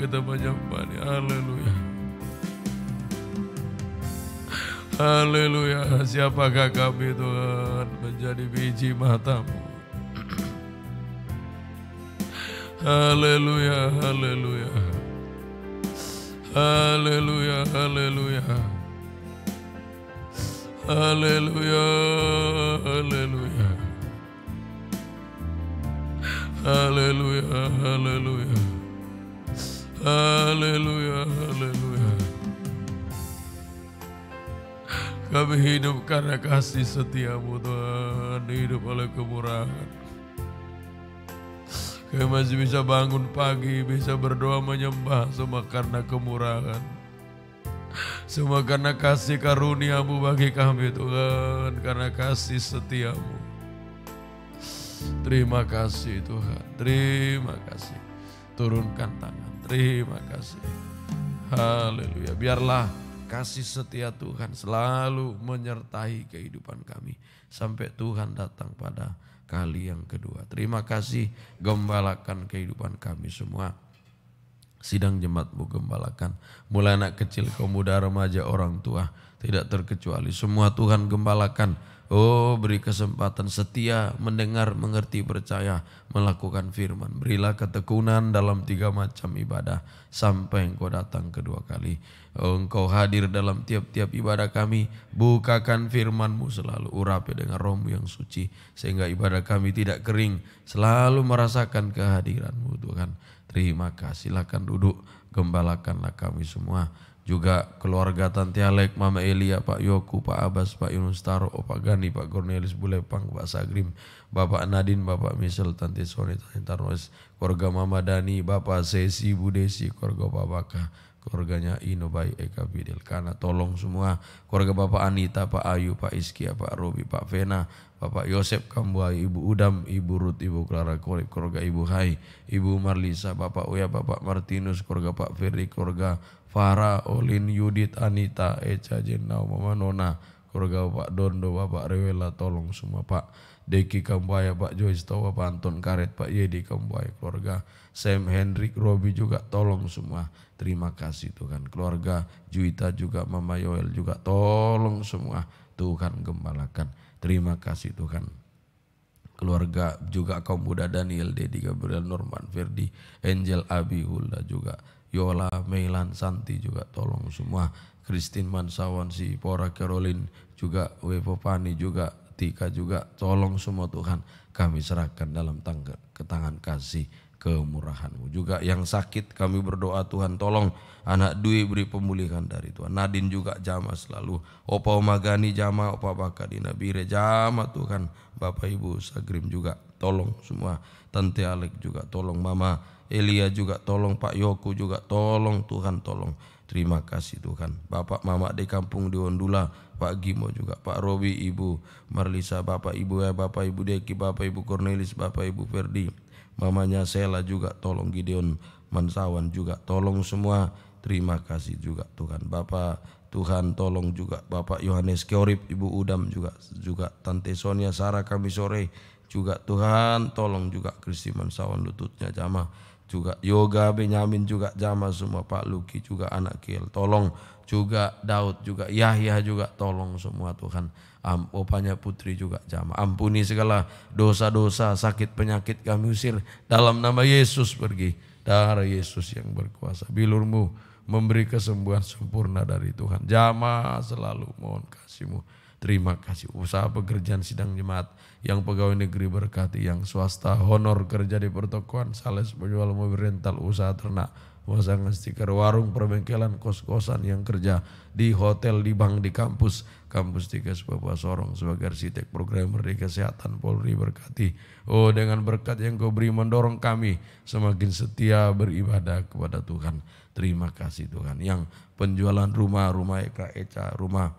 Kita menyembah. Haleluya. Haleluya. Siapakah kami Tuhan, menjadi biji mata-Mu. Haleluya, haleluya. Haleluya, haleluya. Haleluya, haleluya. Haleluya, haleluya. Haleluya, haleluya. Kami hidup karena kasih setia-Mu Tuhan, hidup oleh kemurahan. Kami masih bisa bangun pagi, bisa berdoa menyembah, semua karena kemurahan. Semua karena kasih karunia-Mu bagi kami Tuhan, karena kasih setia-Mu. Terima kasih Tuhan, terima kasih. Turunkan tangan, terima kasih. Haleluya. Biarlah kasih setia Tuhan selalu menyertai kehidupan kami sampai Tuhan datang pada kali yang kedua. Terima kasih, gembalakan kehidupan kami semua. Sidang jemaat-Mu gembalakan, mulai anak kecil, pemuda, remaja, orang tua, tidak terkecuali semua Tuhan gembalakan. Oh, beri kesempatan setia mendengar, mengerti, percaya, melakukan firman. Berilah ketekunan dalam 3 macam ibadah sampai Engkau datang kedua kali. Oh, Engkau hadir dalam tiap-tiap ibadah kami. Bukakan firman-Mu selalu, urapi dengan Roh-Mu yang suci, sehingga ibadah kami tidak kering, selalu merasakan kehadiran-Mu Tuhan. Terima kasih. Silakan duduk, gembalakanlah kami semua. Juga keluarga Tante Alek, Mama Elia, Pak Yoku, Pak Abbas, Pak Yunus Taro, Pak Gani, Pak Cornelis Bulepang, Pak Sagrim, Bapak Nadine, Bapak Michel, Tante Soni, Tante Tarnoes, keluarga Mama Dani, Bapak Sesi, Bu Desi, keluarga Pak Baka, keluarganya Ino, Bayi, Eka, Bidel, Kana, tolong semua, keluarga Bapak Anita, Pak Ayu, Pak Iskia, Pak Robi, Pak Vena, Bapak Yosep Kambuai, Ibu Udam, Ibu Ruth, Ibu Clara Korip, keluarga Ibu Hai, Ibu Marlisa, Bapak Uya, Bapak Martinus, keluarga Pak Ferry, keluarga Farah, Olin, Yudit, Anita, Eca, Jenau, Mama Nona, keluarga Bapak Dondo, Bapak Rewela, tolong semua Pak Deki Kambuaya, Pak Joyce Tawa, Pak Anton Karet, Pak Yedi Kambuaya, keluarga Sam, Hendrik, Robi juga tolong semua. Terima kasih Tuhan. Keluarga Juita juga, Mama Yoel juga tolong semua. Tuhan gembalakan. Terima kasih Tuhan. Keluarga juga kaum muda Daniel, Dedi, Gabriel, Norman, Ferdi, Angel, Abi, Hulda juga, Yola, Meilan, Santi juga tolong semua. Christine Mansawan, si Pora, Caroline juga, Wepo Pani juga, Tika juga tolong semua Tuhan. Kami serahkan dalam tangan kasih kemurahan-Mu. Juga yang sakit kami berdoa Tuhan, tolong anak Dwi beri pemulihan dari Tuhan. Nadine juga jamah selalu. Opa Omagani jamah, Opa Bakadina Bire jamah Tuhan. Bapak Ibu Sagrim juga tolong semua. Tante Alek juga tolong. Mama Elia juga tolong. Pak Yoku juga tolong Tuhan, tolong. Terima kasih Tuhan. Bapak Mama di kampung di Wondula, Pak Gimo juga, Pak Robi, Ibu Marlisa, Bapak Ibu Bapak Ibu Deki, Bapak Ibu Cornelis, Bapak Ibu Ferdi, mamanya Sela juga tolong, Gideon Mansawan juga tolong semua. Terima kasih juga Tuhan. Bapak Tuhan tolong juga Bapak Yohanes Keorip, Ibu Udam juga Tante Sonia Sarah kami sore juga Tuhan tolong juga. Kristi Mansawan lututnya jamah juga. Yoga Benyamin juga jamah semua. Pak Luki juga anak Kiel tolong juga. Daud juga, Yahya juga tolong semua Tuhan. Opanya Putri juga jamah. Ampuni segala dosa-dosa, sakit penyakit kami usir dalam nama Yesus pergi. Darah Yesus yang berkuasa. Bilur-Mu memberi kesembuhan sempurna dari Tuhan. Jamah selalu mohon kasih-Mu. Terima kasih. Usaha pekerjaan sidang jemaat, yang pegawai negeri berkati, yang swasta honor kerja di pertokoan, sales penjual mobil rental, usaha ternak, pemasangan stiker, warung, perbengkelan, kos-kosan, yang kerja di hotel, di bank, di kampus 3 Papua Sorong sebagai arsitek, programmer di kesehatan, Polri berkati. Oh, dengan berkat yang Kau beri mendorong kami semakin setia beribadah kepada Tuhan. Terima kasih Tuhan. Yang penjualan rumah Eka Eca, rumah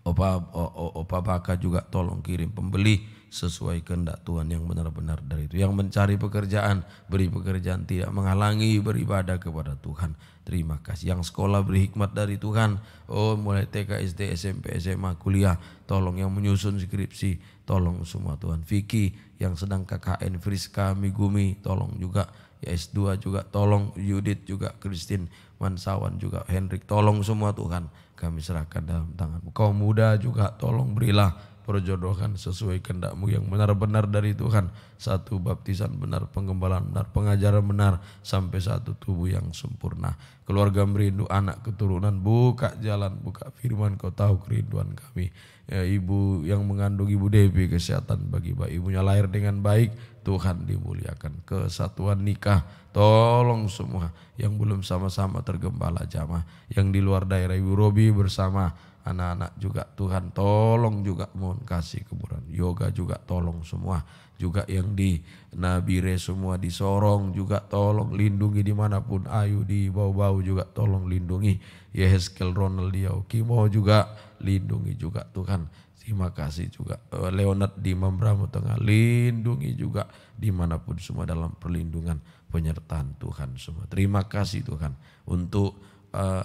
Opa Baka juga tolong kirim pembeli sesuai kehendak Tuhan yang benar-benar dari itu. Yang mencari pekerjaan, beri pekerjaan, tidak menghalangi beribadah kepada Tuhan. Terima kasih. Yang sekolah beri hikmat dari Tuhan. Oh, mulai TK, SD, SMP, SMA, kuliah, tolong. Yang menyusun skripsi, tolong semua Tuhan. Vicky yang sedang KKN, Friska, Migumi, tolong juga. Ya, S2 juga tolong. Yudit juga, Christine Mansawan juga, Hendrik, tolong semua Tuhan. Kami serahkan dalam tangan-Mu. Kaum muda juga tolong berilah perjodohan sesuai kehendak-Mu yang benar-benar dari Tuhan. Satu baptisan benar, penggembalaan benar, pengajaran benar, sampai satu tubuh yang sempurna. Keluarga merindu anak keturunan, buka jalan, buka firman, Kau tahu kerinduan kami. Ya, ibu yang mengandung Ibu Devi, kesehatan bagi bayi ibunya lahir dengan baik, Tuhan dimuliakan. Kesatuan nikah, tolong semua. Yang belum sama-sama tergembala jamaah, yang di luar daerah, Ibu Robi bersama anak-anak juga Tuhan tolong juga, mohon kasih kemurahan. Yoga juga tolong semua. Juga yang di Nabire semua, di Sorong juga tolong lindungi dimanapun. Ayu di Bau-Bau juga tolong lindungi. Yeheskel Ronald Diau Kimo juga lindungi juga Tuhan. Terima kasih juga. Leonard di Mambramo Tengah lindungi juga dimanapun semua dalam perlindungan penyertaan Tuhan semua. Terima kasih Tuhan untuk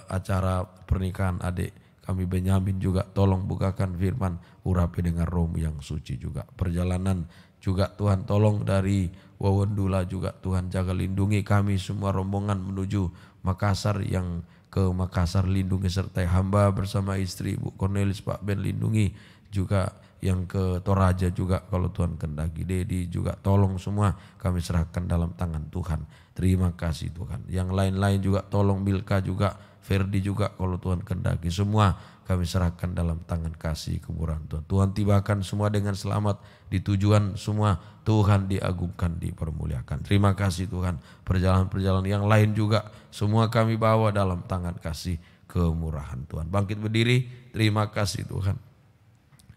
acara pernikahan adik kami Benyamin juga tolong bukakan firman, urapi dengan roh yang suci juga. Perjalanan juga Tuhan tolong dari Wawendula juga Tuhan jaga lindungi kami semua rombongan menuju Makassar, yang ke Makassar lindungi sertai hamba bersama istri Bu Cornelis, Pak Ben lindungi juga. Yang ke Toraja juga kalau Tuhan kehendaki. Dedi juga tolong semua kami serahkan dalam tangan Tuhan. Terima kasih Tuhan. Yang lain-lain juga tolong, Milka juga, Ferdi juga kalau Tuhan kehendaki. Semua kami serahkan dalam tangan kasih kemurahan Tuhan. Tuhan tibakan semua dengan selamat di tujuan semua. Tuhan diagungkan, dipermuliakan. Terima kasih Tuhan. Perjalanan-perjalanan yang lain juga semua kami bawa dalam tangan kasih kemurahan Tuhan. Bangkit berdiri. Terima kasih Tuhan.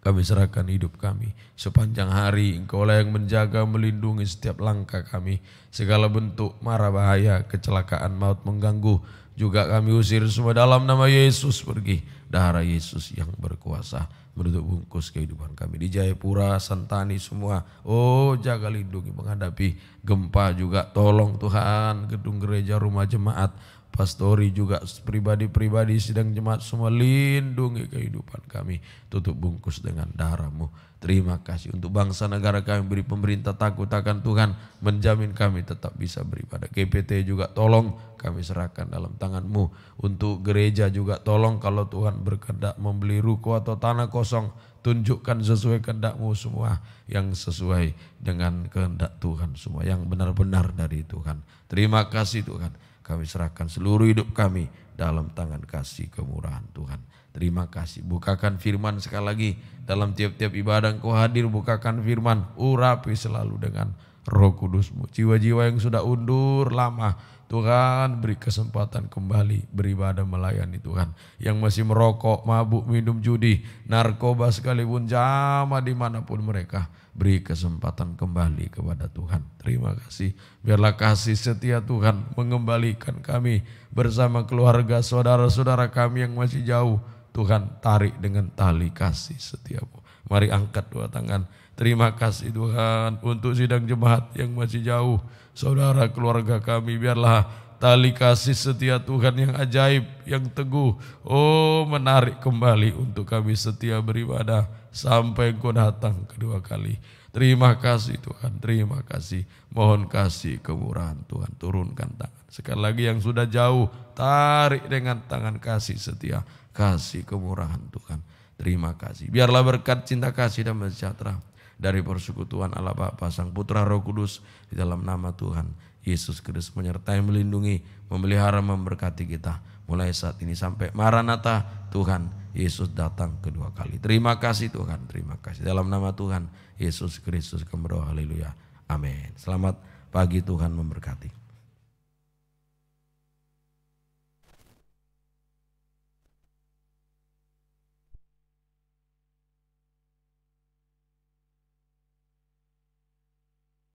Kami serahkan hidup kami sepanjang hari. Engkaulah yang menjaga, melindungi setiap langkah kami. Segala bentuk mara bahaya, kecelakaan, maut mengganggu juga kami usir semua dalam nama Yesus pergi. Darah Yesus yang berkuasa menutup bungkus kehidupan kami di Jayapura, Santani semua. Oh, jaga lindungi menghadapi gempa juga. Tolong Tuhan gedung gereja, rumah jemaat, pastori juga, pribadi-pribadi sidang jemaat semua, lindungi kehidupan kami, tutup bungkus dengan darah-Mu. Terima kasih untuk bangsa negara kami, beri pemerintah takut akan Tuhan, menjamin kami tetap bisa beribadah. GPT juga tolong kami serahkan dalam tangan-Mu. Untuk gereja juga tolong, kalau Tuhan berkehendak membeli ruko atau tanah kosong, tunjukkan sesuai kehendak-Mu semua, yang sesuai dengan kehendak Tuhan semua, yang benar-benar dari Tuhan. Terima kasih Tuhan. Kami serahkan seluruh hidup kami dalam tangan kasih kemurahan Tuhan. Terima kasih. Bukakan firman sekali lagi dalam tiap-tiap ibadah Engkau hadir. Bukakan firman, urapi selalu dengan Roh Kudus-Mu. Jiwa-jiwa yang sudah undur lama, Tuhan beri kesempatan kembali beribadah melayani Tuhan. Yang masih merokok, mabuk, minum judi, narkoba sekalipun jama dimanapun mereka, beri kesempatan kembali kepada Tuhan. Terima kasih. Biarlah kasih setia Tuhan mengembalikan kami bersama keluarga saudara-saudara kami yang masih jauh. Tuhan tarik dengan tali kasih setiamu. Mari angkat dua tangan. Terima kasih Tuhan untuk sidang jemaat yang masih jauh. Saudara keluarga kami, biarlah tali kasih setia Tuhan yang ajaib, yang teguh, menarik kembali untuk kami setia beribadah sampai Engkau datang kedua kali. Terima kasih Tuhan, terima kasih. Mohon kasih kemurahan Tuhan, turunkan tangan. Sekali lagi yang sudah jauh, tarik dengan tangan kasih setia, kasih kemurahan Tuhan. Terima kasih. Biarlah berkat cinta kasih dan sejahtera dari persekutuan Allah Bapa, Sang Putra, Roh Kudus di dalam nama Tuhan Yesus Kristus menyertai, melindungi, memelihara, memberkati kita mulai saat ini sampai Maranatha, Tuhan Yesus datang kedua kali. Terima kasih Tuhan, terima kasih. Dalam nama Tuhan Yesus Kristus kami berdoa, haleluya, amin. Selamat pagi, Tuhan memberkati.